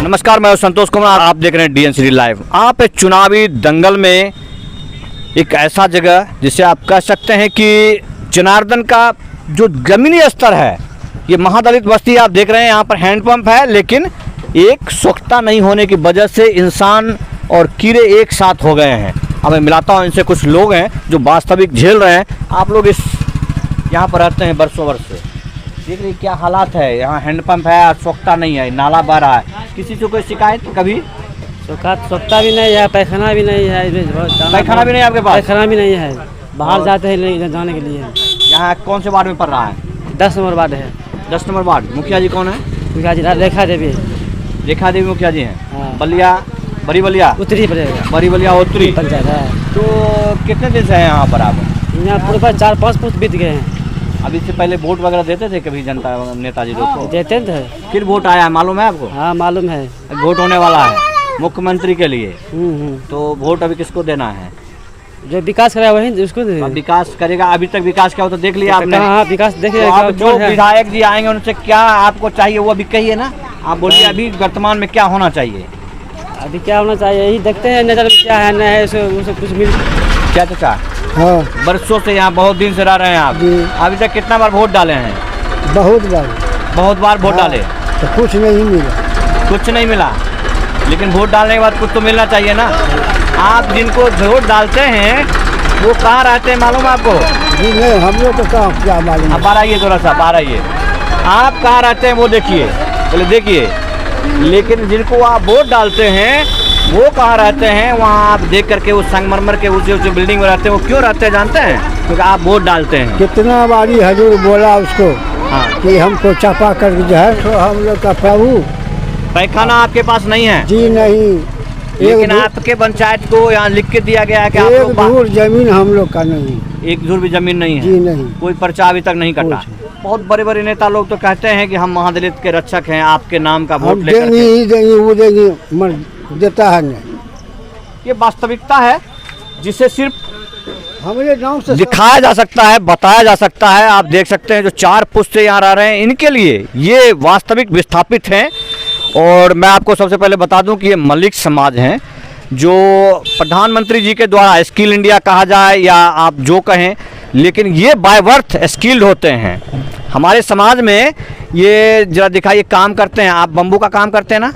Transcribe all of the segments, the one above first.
नमस्कार, मैं संतोष कुमार, आप देख रहे हैं डीएन सिटी लाइव। आप एक चुनावी दंगल में एक ऐसा जगह जिसे आप कह सकते हैं कि जनार्दन का जो जमीनी स्तर है, ये महादलित बस्ती आप देख रहे हैं। यहाँ पर हैंडपंप है, लेकिन एक स्वच्छता नहीं होने की वजह से इंसान और कीड़े एक साथ हो गए हैं। अब मैं मिलाता हूँ इनसे, कुछ लोग हैं जो वास्तविक झेल रहे हैं। आप लोग इस यहाँ पर रहते हैं वर्षों वर्ष से, देख रहे क्या हालात है। यहाँ हैंडपंप है और स्वच्छता नहीं है, नाला बह रहा है। किसी से कोई शिकायत कभी? स्वच्छता भी नहीं है, पैखाना भी नहीं है। पैखाना भी नहीं है आपके पास? पैखाना भी नहीं है, बाहर जाते हैं जाने के लिए। यहाँ कौन से वार्ड में पड़ रहा है? 10 नंबर वार्ड है। 10 नंबर वार्ड। मुखिया जी कौन है? मुखिया जी रेखा देवी। रेखा देवी मुखिया जी हैं। हाँ। बलिया, बड़ी बलिया, उत्तरी पड़ेगा, बड़ी बलिया उत्तरी पंचायत है। तो कितने दिन से हैं यहाँ पर आप? यहाँ पूरे 4-5 फुट बीत गए हैं। अभी से पहले वोट वगैरह देते थे कभी जनता नेताजी लोग को? देते थे। फिर वोट आया, मालूम है आपको? हाँ मालूम है। वोट होने वाला है मुख्यमंत्री के लिए। हम्म। तो वोट अभी किसको देना है? जो विकास कराया वही उसको दे। अब विकास करेगा। अभी तक विकास क्या हो तो देख लिया आपने? हाँ विकास देखिए। तो अब जो विधायक जी आएंगे उनसे क्या आपको चाहिए वो अभी कहिए ना। आप बोलिए अभी वर्तमान में क्या होना चाहिए? अभी क्या होना चाहिए यही देखते हैं, नजर में क्या है न है, उसे कुछ मिल। क्या चाचा? हाँ, बरसों से यहाँ बहुत दिन से रह रहे हैं आप। अभी तक कितना बार वोट डाले हैं? बहुत बार वोट डाले तो कुछ नहीं मिला। कुछ नहीं मिला, लेकिन वोट डालने के बाद कुछ तो मिलना चाहिए ना। आप जिनको वोट डालते हैं वो कहाँ रहते हैं मालूम है आपको? जी नहीं, हम लोग को कहाँ क्या मालूम। अब बाहर आइए, थोड़ा सा बाहर आइए। आप कहाँ रहते हैं वो देखिए, बोले देखिए। लेकिन जिनको आप वोट डालते हैं वो कहाँ रहते हैं, वहाँ आप देख करके उस संगमरमर के ऊंचे बिल्डिंग में रहते हैं। वो क्यों रहते हैं जानते हैं? क्योंकि आप वोट डालते हैं। कितना बारी हजूर बोला उसको हाँ, कि हमको चापा कर जो है तो हम लोग का प्रभु पैखाना आपके पास नहीं है? जी नहीं। लेकिन आपके पंचायत को यहाँ लिख के दिया गया है कि आप एक लोग धूर जमीन हम लोग का नहीं। एक धूर भी जमीन नहीं है? जी नहीं। कोई पर्चा अभी तक नहीं कटा। बहुत बड़े बड़े नेता लोग तो कहते हैं कि हम महादलित के रक्षक हैं, आपके नाम का वोट हम लेकर देंगे ही देंगे, वो देंगे, मर देता है नहीं। ये वास्तविकता है जिसे सिर्फ हमारे गांव से दिखाया जा सकता है, बताया जा सकता है। आप देख सकते हैं जो 4 पुश्त से यहाँ रह रहे हैं, इनके लिए ये वास्तविक विस्थापित हैं। और मैं आपको सबसे पहले बता दूं कि ये मलिक समाज हैं, जो प्रधानमंत्री जी के द्वारा स्किल इंडिया कहा जाए या आप जो कहें, लेकिन ये बाय बर्थ स्किल्ड होते हैं। हमारे समाज में ये जरा दिखाइए, काम करते हैं। आप बम्बू का काम करते हैं ना?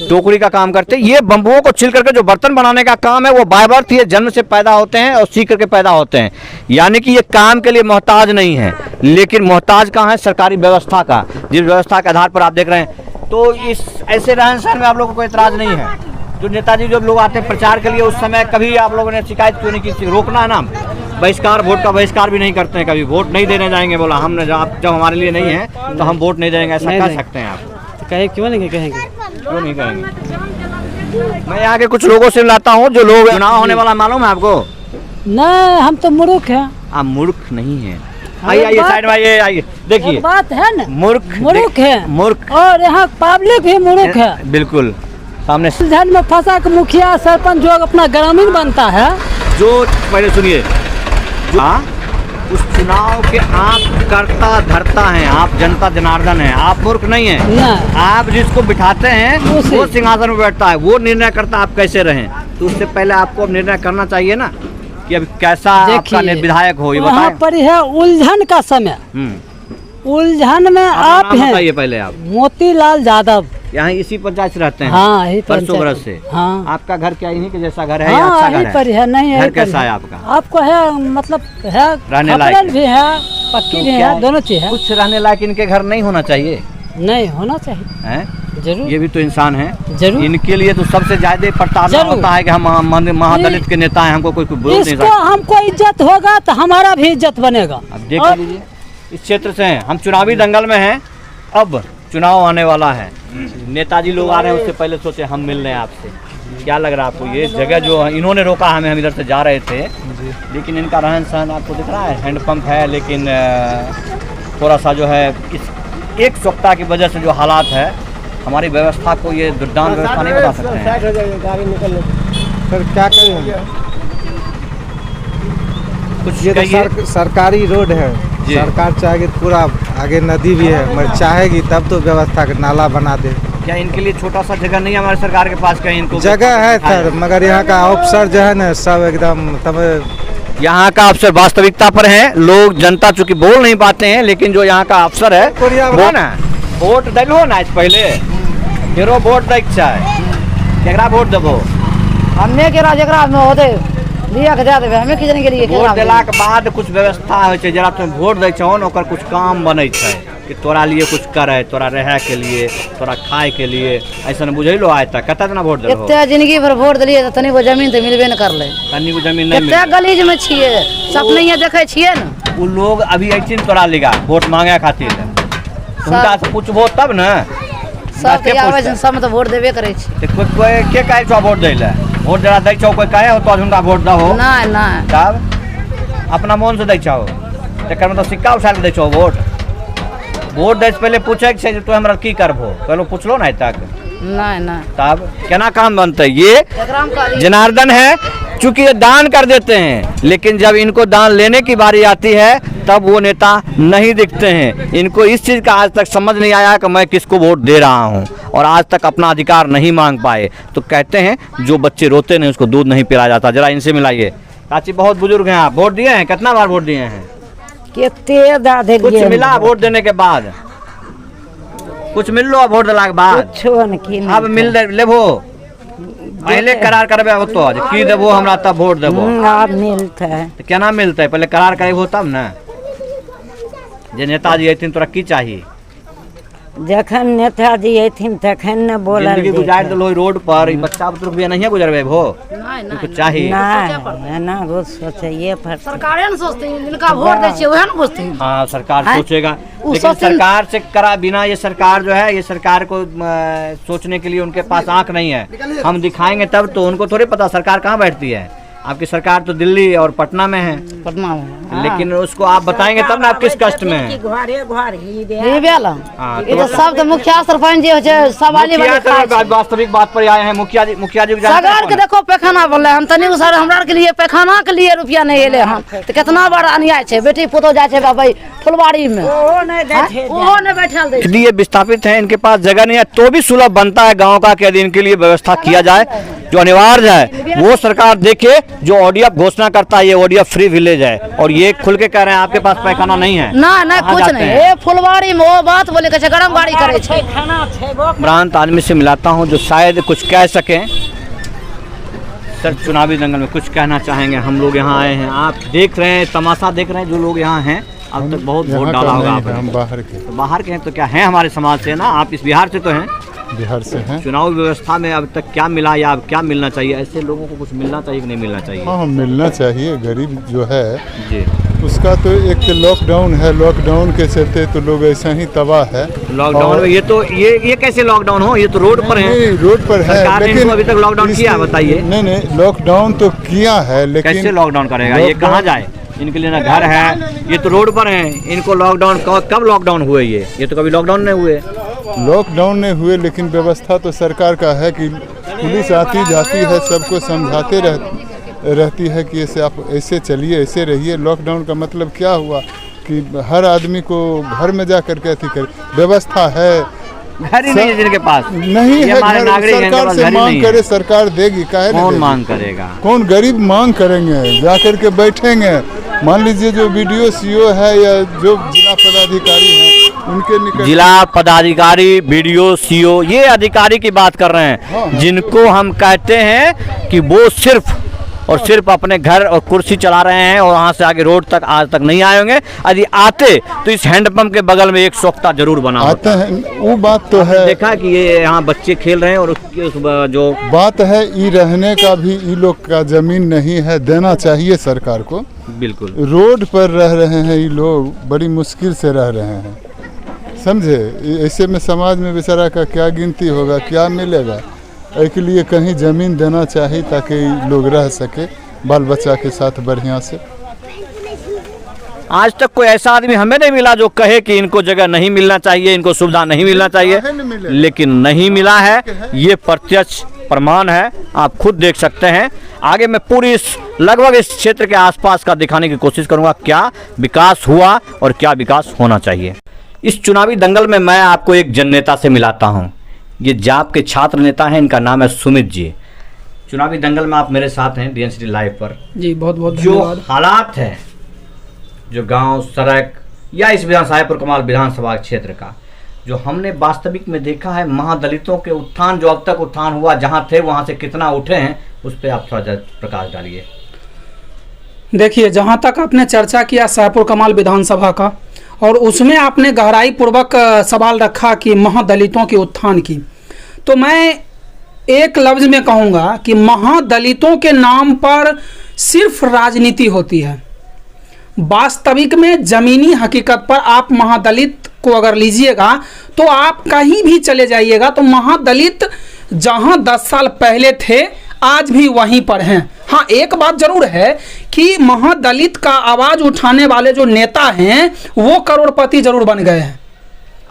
टोकरी का काम करते हैं। ये बम्बुओं को छिल करके जो बर्तन बनाने का काम है वो बाय बर्थ ये जन्म से पैदा होते हैं और सीख करके पैदा होते हैं। यानी कि ये काम के लिए मोहताज नहीं है। लेकिन मोहताज कहाँ है? सरकारी व्यवस्था का, जिस व्यवस्था के आधार पर आप देख रहे हैं। तो इस ऐसे रहन सहन में आप लोगों को कोई एतराज़ नहीं है? जो नेताजी जब लोग आते हैं प्रचार के लिए, उस समय कभी आप लोगों ने शिकायत क्यों नहीं की? रोकना है ना, बहिष्कार, वोट का बहिष्कार भी नहीं करते हैं। कभी वोट नहीं देने जाएंगे, बोला हमने जब हमारे लिए नहीं है तो हम वोट नहीं देंगे, ऐसा कह सकते हैं आप? तो कहे क्यों नहीं कहेंगे? क्यों नहीं कहेंगे? मैं यहाँ के कुछ लोगों से मिलाता हूँ जो लोग चुनाव होने वाला मालूम है आपको? नहीं, हम तो मूर्ख हैं। आप मूर्ख नहीं है। आइए आइए साइड में आइए, आइए देखिए। बात है ना, मूर्ख है, मूर्ख। और यहाँ पब्लिक भी मूर्ख है। बिल्कुल सामने उलझन में फंसा के मुखिया सरपंच जो अपना ग्रामीण बनता है, जो पहले सुनिए, जो उस चुनाव के आप करता धरता हैं, आप जनता जनार्दन हैं, आप मूर्ख नहीं हैं। आप जिसको बिठाते हैं वो सिंहासन में बैठता है, वो निर्णय करता आप कैसे रहें। तो उससे पहले आपको अब निर्णय करना चाहिए ना कि अब कैसा आपका विधायक हो, ये बताएं। पर है उलझन का समय, उलझन में आप हैं। बताइए पहले आप। मोतीलाल यादव। यहाँ इसी पंचायत से रहते हैं? हाँ, वर्षों बरस से। हाँ। आपका घर क्या इन्हीं के जैसा घर है? हाँ, या अच्छा घर पर है? नहीं, घर कैसा है आपका? आपको है मतलब है, रहने लायक भी है, पक्की भी है, दोनों चीज है। कुछ रहने लायक इनके घर नहीं होना चाहिए? नहीं होना चाहिए, हैं? जरूर। ये भी तो इंसान है। जरूर। इनके लिए तो सबसे ज्यादा प्रताड़ना होता है कि हम महादलित के नेता हैं, हमको कोई बोल नहीं सकता। हमको इज्जत होगा तो हमारा भी इज्जत बनेगा। अब देख लीजिए, इस क्षेत्र से हैं हम, चुनावी दंगल में हैं। अब चुनाव आने वाला है, नेताजी लोग आ रहे हैं, उससे पहले सोचे हम मिल रहे हैं आपसे। क्या लग रहा है आपको? ये जगह जो इन्होंने रोका हमें, हम इधर से जा रहे थे, लेकिन इनका रहन सहन आपको दिख रहा है। हैंडपंप है, लेकिन थोड़ा सा जो है इस एक स्वच्छता की वजह से जो हालात है, हमारी व्यवस्था को ये दुर्दान व्यवस्था नहीं बता सकते हैं। फिर क्या करें? कुछ ये तो सरकारी रोड है, सरकार चाहेगी पूरा आगे नदी भी है, मगर चाहेगी तब तो व्यवस्था का नाला बना दे। क्या इनके लिए छोटा सा जगह नहीं है हमारी सरकार के पास? कहीं इनको जगह है सर, मगर यहाँ का अफसर जो है ना सब एकदम तब यहाँ का अफसर वास्तविकता पर है। लोग जनता चूंकि बोल नहीं पाते हैं, लेकिन जो यहाँ का अफसर है वो ना वोट दिलो ना पहले, फिर वोट दै केकरा वोट देबो? हमने केरा जकरा में होते लिया के दे देबे, हमें किजन के लिए वोट देला के बाद कुछ व्यवस्था होइ छै, जरा तुम वोट दै छहो न ओकर कुछ काम बनै छै कि तोरा लिए कुछ करे, तोरा रहे के लिए, तोरा खाए के लिए, ऐसा बुझैलो आज तक कते दिन वोट देलो? एते जिंदगी भर वोट देलिए त तनी को जमीन त मिलबे न करले, तनी को जमीन नहीं एते गलीज में छिए, सपनैया देखे छिए न। उ लोग अभी ऐथिन तोरा लिगा वोट मांगे खातिर, हुनका से पूछबो तब न सब के आवे छै, सब त वोट देबे करे छै। कोई के कहै छौ वोट दै ले? वोट जरा दै छौ कोई कहे हो तो हुनका वोट दहो? नहीं नहीं, तब अपना मन से दै छौ, तकर मतलब सिक्का उठा के दै छौ वोट? वोट दै से पहले पूछे के छै जे तू हमरा की करबो, पहले पूछलो ना तक? नहीं नहीं, तब केना काम बनते? ये जनार्दन है, चूंकि ये दान कर देते हैं, लेकिन जब इनको दान लेने की बारी आती है तब वो नेता नहीं दिखते हैं। इनको इस चीज़ का आज तक समझ नहीं आया कि मैं किसको वोट दे रहा हूँ, और आज तक अपना अधिकार नहीं मांग पाए। तो कहते हैं जो बच्चे रोते नहीं उसको दूध नहीं पिलाया जाता। जरा इनसे मिलाइए। चाची बहुत बुजुर्ग हैं आप, वोट दिए हैं? कितना बार वोट दिए हैं? केते दा दे कुछ मिला वोट देने के बाद? कुछ मिल लो वोट देला के बाद? कुछो न की अब मिल लेबो? पहले करार करबे हो तो की देबो हमरा तब वोट देबो? अब मिलता है तो केना मिलते? पहले करार करेबो तब ना। जे नेताजी अथिन तोरा की चाहिए? जखन नेताजी अथिन तखन न बोलल जिंदगी गुजार देलो रोड पर, ई बच्चा बुजुर्ग भी नहीं गुजरबे हो? कुछ चाहिए नहीं ना, वो सोचिए पर सरकारें न सोचती है, जिनका वोट दे छे वह न पूछती है। हाँ सरकार सोचेगा, लेकिन सरकार से करा बिना ये सरकार जो है, ये सरकार को सोचने के लिए उनके पास आंख नहीं है। हम दिखाएंगे तब तो, उनको थोड़ी पता सरकार कहाँ बैठती है। आपकी सरकार तो दिल्ली और पटना में है, पटना में, लेकिन उसको आप बताएंगे तब ना आप किस कष्ट में हैं। हाँ, ये तो सब तो मुखिया सरपंच जी हो सब वाली वास्तविक बात पर आए हैं। मुखिया जी सरकार के देखो पैखाना बोले हम तनी सर हमरा के लिए पैखाना के लिए रुपया नहीं एले हम तो कितना बड़ा अन्याय है। बेटी पुतो जाए छे भाई फुलवाड़ी में, ओहो नहीं बैठल दे। इसलिए विस्थापित हैं, इनके पास जगह नहीं है, तो भी सुलभ बनता है गांव का कि यदि इनके लिए व्यवस्था किया जाए जो अनिवार्य है। वो सरकार देखे जो ओडीएफ घोषणा करता है, ये ओडीएफ फ्री विलेज है, और ये खुल के कह रहे हैं आपके पास पैखाना नहीं है। ना कुछ नहीं, ये फुलवाड़ी में वो बात बोले के गरम गाड़ी करे छे। भ्रांत आदमी से मिलाता हूँ जो शायद कुछ कह सकें। सर चुनावी दंगल में कुछ कहना चाहेंगे? हम लोग यहाँ आए हैं, आप देख रहे हैं, तमाशा देख रहे हैं, जो लोग यहाँ हैं अब तक बहुत वोट डाला होगा आपने। हम बाहर के, तो बाहर के हैं तो क्या हैं हमारे समाज से ना? आप इस बिहार से तो हैं, बिहार से हैं। चुनाव व्यवस्था में अब तक क्या मिला या अब क्या मिलना चाहिए? ऐसे लोगों को कुछ मिलना चाहिए कि नहीं मिलना चाहिए? हाँ मिलना चाहिए। गरीब जो है जी, उसका तो एक तो लॉकडाउन है, लॉकडाउन के चलते तो लोग ऐसा ही तबाह है। लॉकडाउन में ये कैसे लॉकडाउन हो? ये तो रोड पर है, रोड पर है, सरकार ने लेकिन इनको अभी तक लॉकडाउन किया? बताइए। नहीं लॉकडाउन तो किया है, लेकिन कैसे लॉकडाउन करेगा? ये कहाँ जाए? इनके लिए ना घर है, ये तो रोड पर हैं। इनको लॉकडाउन कब लॉकडाउन हुए? ये तो कभी लॉकडाउन नहीं हुए। लॉकडाउन नहीं हुए, लेकिन व्यवस्था तो सरकार का है कि पुलिस आती जाती है, सबको समझाते रहती है कि ऐसे आप ऐसे चलिए, ऐसे रहिए। लॉकडाउन का मतलब क्या हुआ कि हर आदमी को घर में जा कर के अथी करे। व्यवस्था है, घर ही नहीं है जिनके पास, नहीं है घर, सरकार से मांग करे, सरकार देगी। काहे कौन मांग करेगा? कौन गरीब मांग करेंगे? जा कर के बैठेंगे। मान लीजिए जो वीडियो सीओ है या जो जिला पदाधिकारी हैं उनके निकट, जिला पदाधिकारी, वीडियो सीओ, ये अधिकारी की बात कर रहे हैं, जिनको हम कहते हैं कि वो सिर्फ और सिर्फ अपने घर और कुर्सी चला रहे हैं, और वहाँ से आगे रोड तक आज तक नहीं आए होंगे। यदि आते तो इस हैंडपंप के बगल में एक सोख्ता जरूर बना आते होता। हैं, वो बात तो है। देखा कि ये यहाँ बच्चे खेल रहे हैं, और उसकी जो बात है ई रहने का भी ई लोग का जमीन नहीं है, देना चाहिए सरकार को। बिल्कुल रोड पर रह रहे हैं ये लोग, बड़ी मुश्किल से रह रहे हैं, समझे। ऐसे में समाज में बेचारा का क्या गिनती होगा, क्या मिलेगा? इसके लिए कहीं ज़मीन देना चाहिए ताकि लोग रह सके बाल बच्चा के साथ बढ़िया से। आज तक कोई ऐसा आदमी हमें नहीं मिला जो कहे कि इनको जगह नहीं मिलना चाहिए, इनको सुविधा नहीं मिलना चाहिए, लेकिन नहीं मिला है, ये प्रत्यक्ष प्रमाण है। आप खुद देख सकते हैं। आगे मैं पूरी लगभग इस क्षेत्र के आसपास का दिखाने की कोशिश करूंगा क्या विकास हुआ और क्या विकास होना चाहिए। इस चुनावी दंगल में मैं आपको एक जननेता से मिलाता हूं। ये जाप के छात्र नेता हैं, इनका नाम है सुमित जी। चुनावी दंगल में आप मेरे साथ हैं DNCT लाइव पर। जी बहुत बहुत जो धन्यवाद। हालात है, जो गांव, सड़क या इस साहेबपुर कमाल विधानसभा क्षेत्र का जो हमने वास्तविक में देखा है, महादलितों के उत्थान जो अब तक उत्थान हुआ, जहां थे वहां से कितना उठे हैं, उस पर आप थोड़ा प्रकाश डालिए। देखिए, जहाँ तक आपने चर्चा किया साहेबपुर कमाल विधानसभा का, और उसमें आपने गहराई पूर्वक सवाल रखा कि महादलितों के उत्थान की, तो मैं एक लफ्ज़ में कहूँगा कि महादलितों के नाम पर सिर्फ राजनीति होती है। वास्तविक में ज़मीनी हकीकत पर आप महादलित को अगर लीजिएगा तो आप कहीं भी चले जाइएगा तो महादलित जहां 10 साल पहले थे आज भी वहीं पर हैं। हाँ, एक बात जरूर है कि महादलित का आवाज़ उठाने वाले जो नेता हैं वो करोड़पति जरूर बन गए हैं।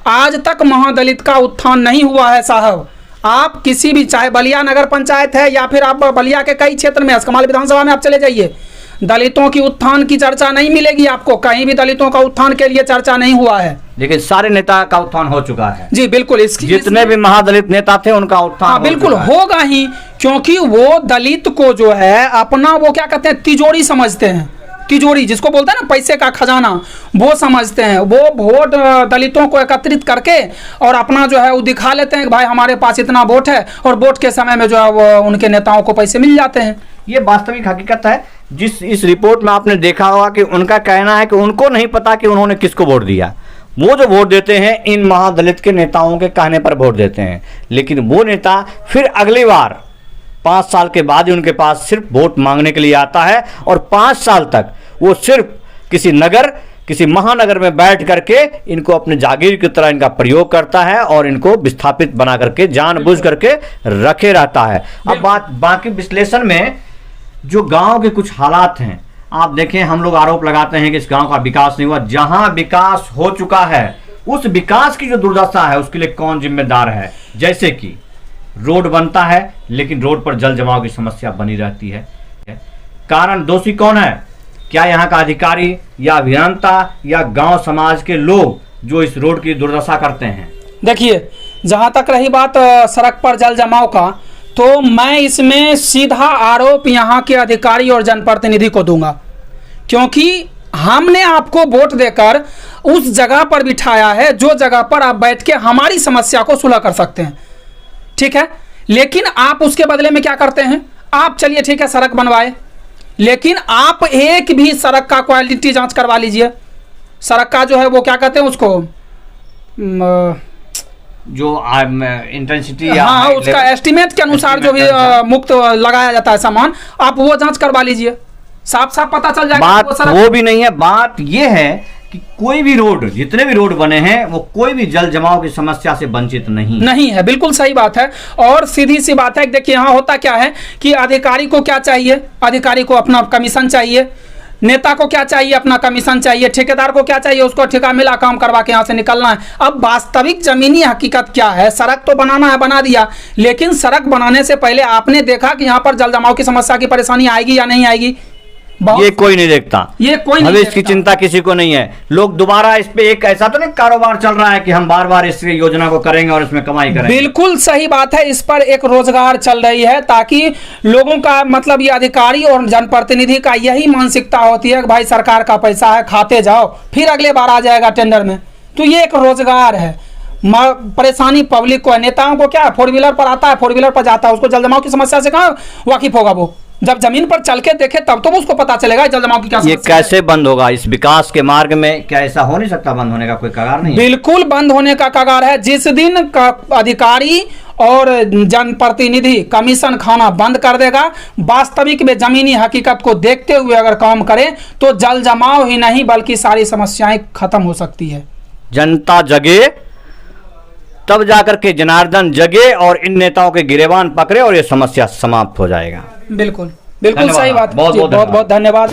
आज तक महादलित का उत्थान नहीं हुआ है साहब। आप किसी भी, चाहे बलिया नगर पंचायत है या फिर आप बलिया के कई क्षेत्र में कमाल विधानसभा में आप चले जाइए, दलितों की उत्थान की चर्चा नहीं मिलेगी आपको। कहीं भी दलितों का उत्थान के लिए चर्चा नहीं हुआ है। लेकिन सारे नेता का उत्थान हो चुका है। जी बिल्कुल, इसकी जितने भी महादलित नेता थे उनका उत्थान हाँ बिल्कुल होगा ही, क्योंकि वो दलित को जो है अपना वो क्या कहते हैं, तिजोरी समझते हैं। तिजोरी जिसको बोलते हैं ना, पैसे का खजाना, वो समझते हैं। वो वोट दलितों को एकत्रित करके और अपना जो है वो दिखा लेते हैं कि भाई हमारे पास इतना वोट है, और वोट के समय में जो है वो उनके नेताओं को पैसे मिल जाते हैं। ये वास्तविक हकीकत है। जिस इस रिपोर्ट में आपने देखा होगा कि उनका कहना है कि उनको नहीं पता कि उन्होंने किसको वोट दिया। वो जो वोट देते हैं इन महादलित के नेताओं के कहने पर वोट देते हैं, लेकिन वो नेता फिर अगली बार 5 साल के बाद ही उनके पास सिर्फ वोट मांगने के लिए आता है, और 5 साल तक वो सिर्फ किसी महानगर में बैठ करके इनको अपने जागीर की तरह इनका प्रयोग करता है और इनको विस्थापित बना करके जानबूझ करके रखे रहता है। अब बात बाकी विश्लेषण में जो गांव के कुछ हालात हैं, आप देखें, हम लोग आरोप लगाते हैं कि इस गांव का विकास नहीं हुआ। जहां विकास हो चुका है उस विकास की जो दुर्दशा है उसके लिए कौन जिम्मेदार है? जैसे कि रोड बनता है लेकिन रोड पर जल जमाव की समस्या बनी रहती है। कारण दोषी कौन है? क्या यहाँ का अधिकारी या अभियंता या गांव समाज के लोग जो इस रोड की दुर्दशा करते हैं? देखिए, जहाँ तक रही बात सड़क पर जल जमाव का, तो मैं इसमें सीधा आरोप यहाँ के अधिकारी और जनप्रतिनिधि को दूंगा, क्योंकि हमने आपको वोट देकर उस जगह पर बिठाया है जो जगह पर आप बैठ के हमारी समस्या को सुलह कर सकते हैं। ठीक है, लेकिन आप उसके बदले में क्या करते हैं? आप चलिए ठीक है सड़क बनवाए, लेकिन आप एक भी सड़क का क्वालिटी जांच करवा लीजिए। सड़क का जो है वो क्या कहते हैं उसको, जो इंटेंसिटी, हाँ उसका एस्टिमेट के अनुसार जो भी मुक्त लगाया जाता है सामान, आप वो जांच करवा लीजिए, साफ साफ पता चल जाएगा। बात वो भी नहीं है, बात ये है कि कोई भी रोड, जितने भी रोड बने हैं वो कोई भी जल जमाव की समस्या से वंचित नहीं है। बिल्कुल सही बात है। और सीधी सी बात है, देखिए यहाँ होता क्या है कि अधिकारी को क्या चाहिए? अधिकारी को अपना कमीशन चाहिए। नेता को क्या चाहिए? अपना कमीशन चाहिए। ठेकेदार को क्या चाहिए? उसको ठेका मिला, काम करवा के यहाँ से निकलना है। अब वास्तविक जमीनी हकीकत क्या है? सड़क तो बनाना है, बना दिया, लेकिन सड़क बनाने से पहले आपने देखा कि यहाँ पर जल जमाव की समस्या की परेशानी आएगी या नहीं आएगी? ये कोई नहीं देखता, ये कोई नहीं देखता। इसकी चिंता किसी को नहीं है। लोग दोबारा इस पे एक ऐसा तो नहीं कारोबार चल रहा है कि हम बार बार इस योजना को करेंगे और इसमें कमाई करेंगे। बिल्कुल सही बात है, इस पर एक रोजगार चल रही है, ताकि लोगों का मतलब ये अधिकारी और जनप्रतिनिधि का यही मानसिकता होती है कि भाई सरकार का पैसा है, खाते जाओ, फिर अगले बार आ जाएगा टेंडर में। तो ये एक रोजगार है। परेशानी पब्लिक को है। नेताओं को क्या है, 4 व्हीलर पर आता है, 4 व्हीलर पर जाता है, उसको जल जमाव की समस्या से कहाँ वाकिफ होगा? वो जब जमीन पर चल के देखे तब तो उसको पता चलेगा जल जमाव की क्या समस्या है। ये कैसे बंद होगा इस विकास के मार्ग में? क्या ऐसा हो नहीं सकता? बंद होने का कोई कगार नहीं? बिल्कुल बंद होने का कगार है। जिस दिन अधिकारी और जनप्रतिनिधि कमीशन खाना बंद कर देगा, वास्तविक में जमीनी हकीकत को देखते हुए अगर काम करें, तो जल जमाव ही नहीं बल्कि सारी समस्याएं खत्म हो सकती है। जनता जगे तब जाकर के जनार्दन जगे और इन नेताओं के गिरेबान पकड़े और ये समस्या समाप्त हो जाएगा। बिल्कुल बिल्कुल सही बात। बहुत बहुत धन्यवाद।